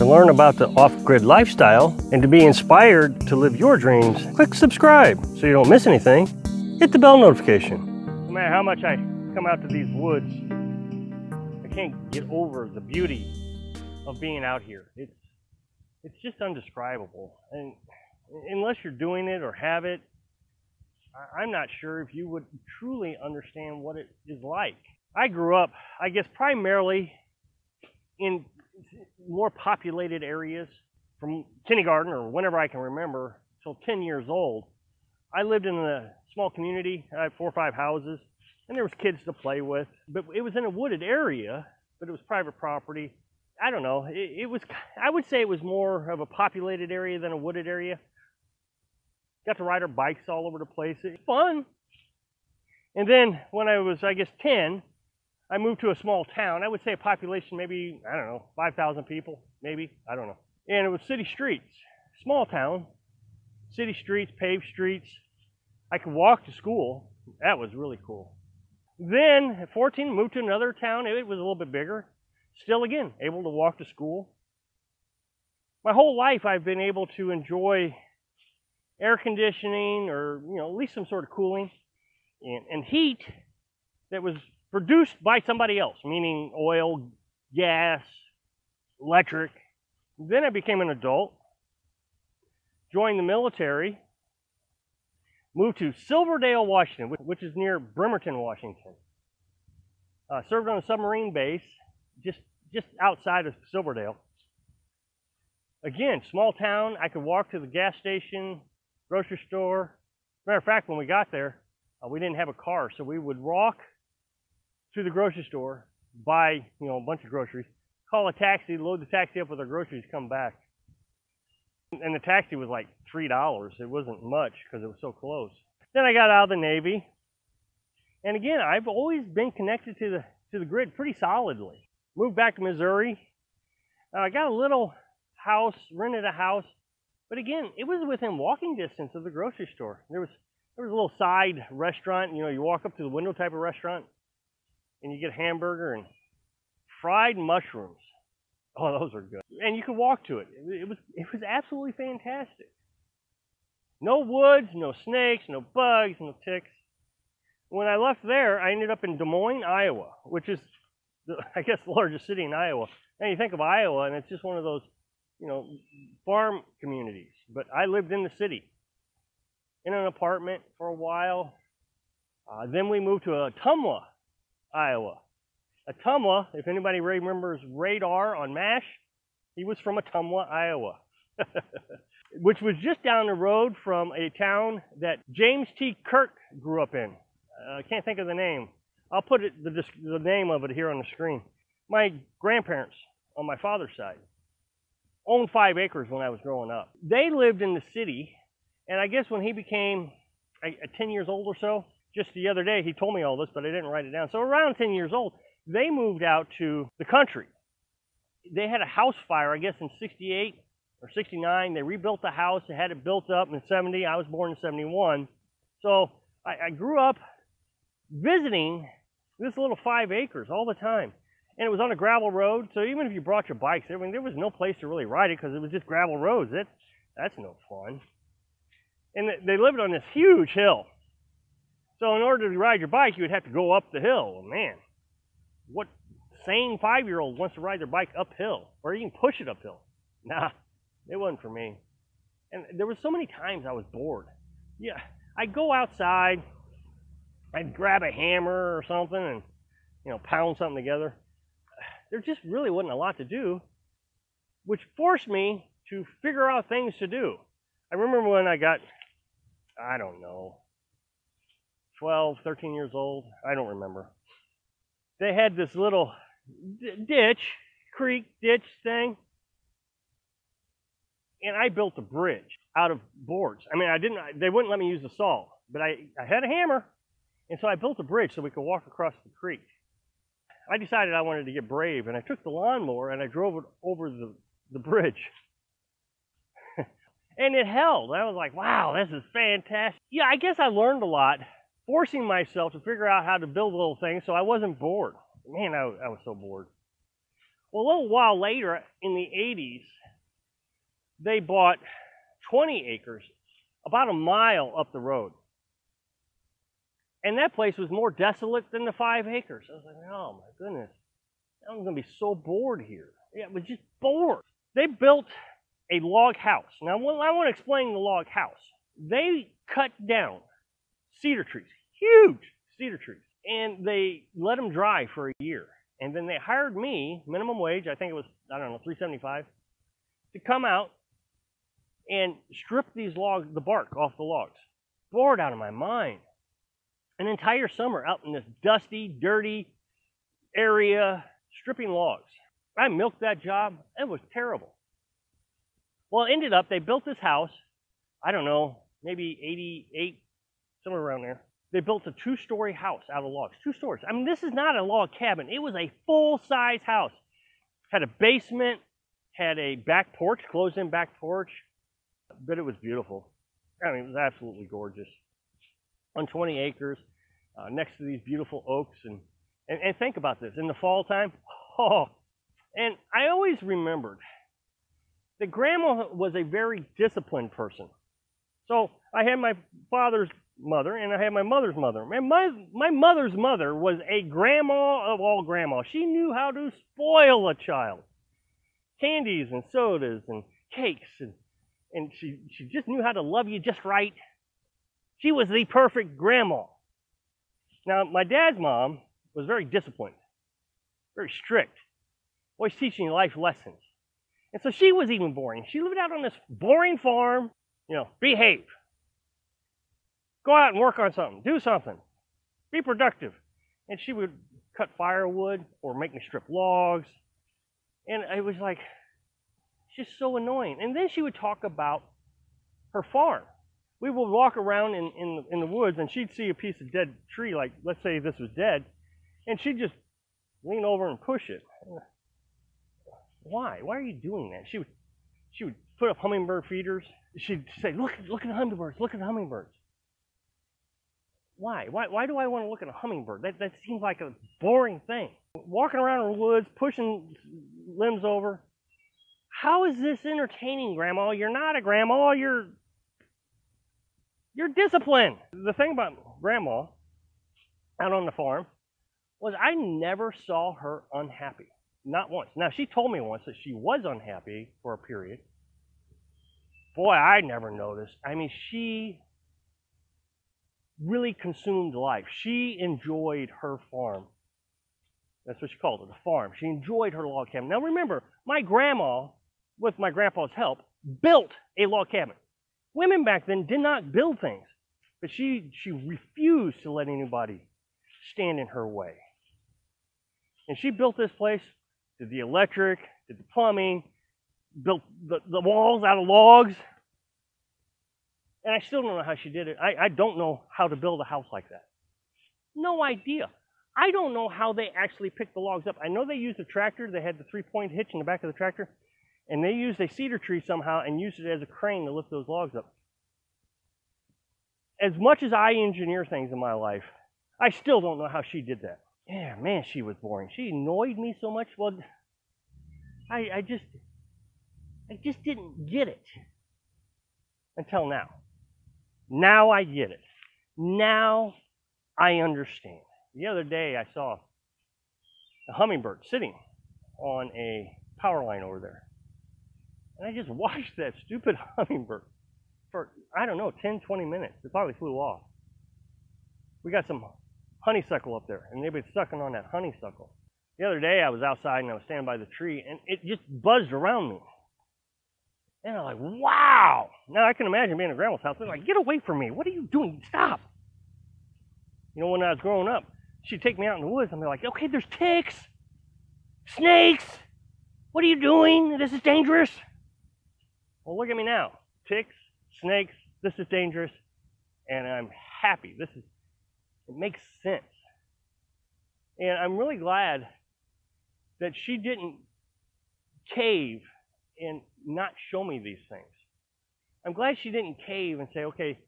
learn about the off-grid lifestyle and to be inspired to live your dreams, click subscribe so you don't miss anything. Hit the bell notification. No matter how much I come out to these woods, I can't get over the beauty of being out here. It's just undescribable. And unless you're doing it or have it, I'm not sure if you would truly understand what it is like. I grew up, I guess, primarily in more populated areas from kindergarten or whenever I can remember till 10 years old. I lived in a small community. I had 4 or 5 houses, and there was kids to play with. But it was in a wooded area, but it was private property. I don't know. I would say it was more of a populated area than a wooded area. Got to ride our bikes all over the place. It was fun. And then when I was, I guess, 10, I moved to a small town. I would say a population maybe, I don't know, 5,000 people, maybe. I don't know. And it was city streets. Small town. City streets, paved streets. I could walk to school. That was really cool. Then at 14, moved to another town. It was a little bit bigger. Still, again, able to walk to school. My whole life I've been able to enjoy air conditioning or, at least some sort of cooling and heat that was produced by somebody else, meaning oil, gas, electric. Then I became an adult, joined the military, moved to Silverdale, Washington, which is near Bremerton, Washington. Served on a submarine base just outside of Silverdale. Again, small town. I could walk to the gas station, grocery store. Matter of fact, when we got there, we didn't have a car, so we would walk to the grocery store, buy a bunch of groceries, call a taxi, load the taxi up with our groceries, come back. And the taxi was like $3. It wasn't much because it was so close. Then I got out of the Navy, and again, I've always been connected to the grid pretty solidly. Moved back to Missouri. I got a little house, rented a house, but again, it was within walking distance of the grocery store. There was a little side restaurant. You walk up to the window type of restaurant, and you get a hamburger and fried mushrooms. Oh, those are good. And you could walk to it. It was absolutely fantastic. No woods, no snakes, no bugs, no ticks. When I left there, I ended up in Des Moines, Iowa, which is, I guess, the largest city in Iowa. And you think of Iowa, and it's just one of those, farm communities. But I lived in the city, in an apartment for a while. Then we moved to Ottumwa, Iowa. Ottumwa, if anybody remembers Radar on MASH, he was from Ottumwa, Iowa, which was just down the road from a town that James T. Kirk grew up in. I can't think of the name. I'll put the name of it here on the screen. My grandparents on my father's side owned 5 acres when I was growing up. They lived in the city, and I guess when he became 10 years old or so, just the other day he told me all this, but I didn't write it down. So around 10 years old, they moved out to the country. They had a house fire, I guess, in 68 or 69. They rebuilt the house. They had it built up in 70. I was born in 71. So I grew up visiting this little 5 acres all the time. And it was on a gravel road, so even if you brought your bikes, there was no place to really ride it because it was just gravel roads. That's no fun. And they lived on this huge hill. So in order to ride your bike, you would have to go up the hill. Man, what sane 5-year-old wants to ride their bike uphill or even push it uphill? Nah, it wasn't for me. And there were so many times I was bored. Yeah, I'd go outside, I'd grab a hammer or something and, pound something together. There just really wasn't a lot to do, which forced me to figure out things to do. I remember when I got, 12, 13 years old. I don't remember. They had this little creek ditch thing, and I built a bridge out of boards. I mean, they wouldn't let me use the saw, but I had a hammer, and so I built a bridge so we could walk across the creek. I decided I wanted to get brave, and I took the lawnmower and I drove it over the bridge. And it held. I was like, wow, this is fantastic. Yeah, I guess I learned a lot, forcing myself to figure out how to build little things so I wasn't bored. Man, I was so bored. Well, a little while later, in the 80s, they bought 20 acres about a mile up the road. And that place was more desolate than the 5 acres. I was like, oh my goodness, I'm going to be so bored here. Yeah, I was just bored. They built a log house. Now, I want to explain the log house. They cut down cedar trees, huge cedar trees, and they let them dry for a year. And then they hired me, minimum wage, I think it was, I don't know, $3.75, to come out and strip these logs, the bark off the logs. Bored out of my mind. An entire summer out in this dusty, dirty area, stripping logs. I milked that job. It was terrible. Well, it ended up, they built this house, I don't know, maybe 88, somewhere around there. They built a 2-story house out of logs. 2 stories. I mean, this is not a log cabin. It was a full-size house. Had a basement, had a back porch, closed-in back porch. But it was beautiful. I mean, it was absolutely gorgeous. On 20 acres, next to these beautiful oaks. And think about this. In the fall time, and I always remembered that Grandma was a very disciplined person. So I had my father's mother and I had my mother's mother. And my mother's mother was a grandma of all grandmas. She knew how to spoil a child. Candies and sodas and cakes, and she just knew how to love you just right. She was the perfect grandma. Now, my dad's mom was very disciplined, very strict, always teaching you life lessons. And so she was even boring. She lived out on this boring farm, behave. Go out and work on something, do something, be productive. And she would cut firewood or make me strip logs. And I was like, it's just so annoying. And then she would talk about her farm. We would walk around in the woods and she'd see a piece of dead tree, like let's say this was dead, and she'd just lean over and push it. Why? Why are you doing that? She would put up hummingbird feeders. She'd say, look at the hummingbirds, look at the hummingbirds. Why? Why do I want to look at a hummingbird? That seems like a boring thing. Walking around in the woods, pushing limbs over. How is this entertaining, Grandma? You're not a grandma, you're disciplined. The thing about Grandma out on the farm was I never saw her unhappy. Not once. Now, she told me once that she was unhappy for a period. Boy, I never noticed. I mean, she really consumed life. She enjoyed her farm. That's what she called it, a farm. She enjoyed her log cabin. Now, remember, my grandma, with my grandpa's help, built a log cabin. Women back then did not build things, but she refused to let anybody stand in her way. And she built this place, did the electric, did the plumbing, built the walls out of logs. And I still don't know how she did it. I don't know how to build a house like that. No idea. I don't know how they actually picked the logs up. I know they used a tractor. They had the 3-point hitch in the back of the tractor. And they used a cedar tree somehow and used it as a crane to lift those logs up. As much as I engineer things in my life, I still don't know how she did that. Yeah, man, she was boring. She annoyed me so much. Well, I just didn't get it until now. Now I get it. Now I understand. The other day I saw a hummingbird sitting on a power line over there. And I just watched that stupid hummingbird for, I don't know, 10, 20 minutes. It probably flew off. We got some honeysuckle up there, and they've been sucking on that honeysuckle. The other day I was outside and I was standing by the tree, and it just buzzed around me. And I'm like, wow! Now I can imagine being at Grandma's house. They're like, get away from me. What are you doing? Stop! When I was growing up, she'd take me out in the woods and be like, okay, there's ticks, snakes. What are you doing? This is dangerous. Well, look at me now. Ticks, snakes, this is dangerous. And I'm happy. It makes sense. And I'm really glad that she didn't cave and not show me these things. I'm glad she didn't cave and say, okay,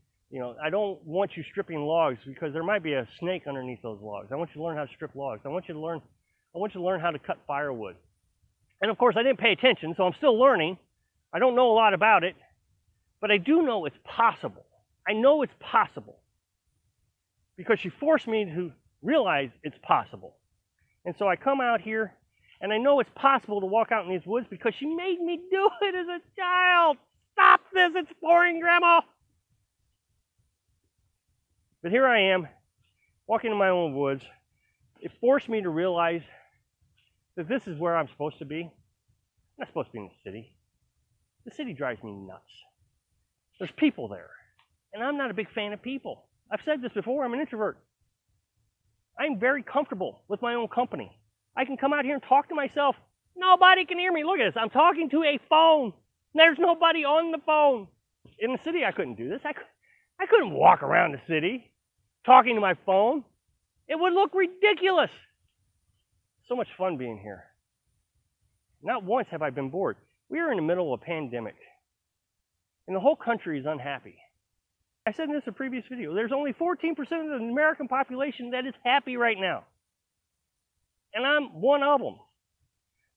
I don't want you stripping logs because there might be a snake underneath those logs. I want you to learn how to strip logs. I want you to learn how to cut firewood. And of course, I didn't pay attention, so I'm still learning. I don't know a lot about it, but I do know it's possible. I know it's possible because she forced me to realize it's possible. And so I come out here, and I know it's possible to walk out in these woods because she made me do it as a child. Stop this, it's boring, Grandma. But here I am, walking in my own woods. It forced me to realize that this is where I'm supposed to be. I'm not supposed to be in the city. The city drives me nuts. There's people there, and I'm not a big fan of people. I've said this before, I'm an introvert. I'm very comfortable with my own company. I can come out here and talk to myself. Nobody can hear me. Look at this. I'm talking to a phone. There's nobody on the phone. In the city, I couldn't do this. I couldn't walk around the city talking to my phone. It would look ridiculous. So much fun being here. Not once have I been bored. We are in the middle of a pandemic, and the whole country is unhappy. I said in this in a previous video, there's only 14% of the American population that is happy right now. And I'm one of them.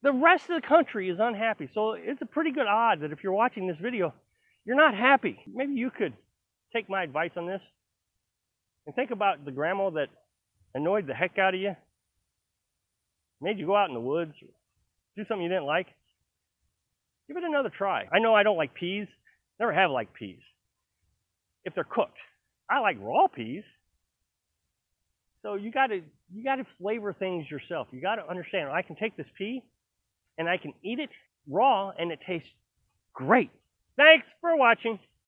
The rest of the country is unhappy. So it's a pretty good odd that if you're watching this video, you're not happy. Maybe you could take my advice on this and think about the grandma that annoyed the heck out of you, made you go out in the woods, do something you didn't like. Give it another try. I know I don't like peas. Never have liked peas. If they're cooked. I like raw peas. So you gotta flavor things yourself. You gotta understand, I can take this pea and I can eat it raw and it tastes great. Thanks for watching.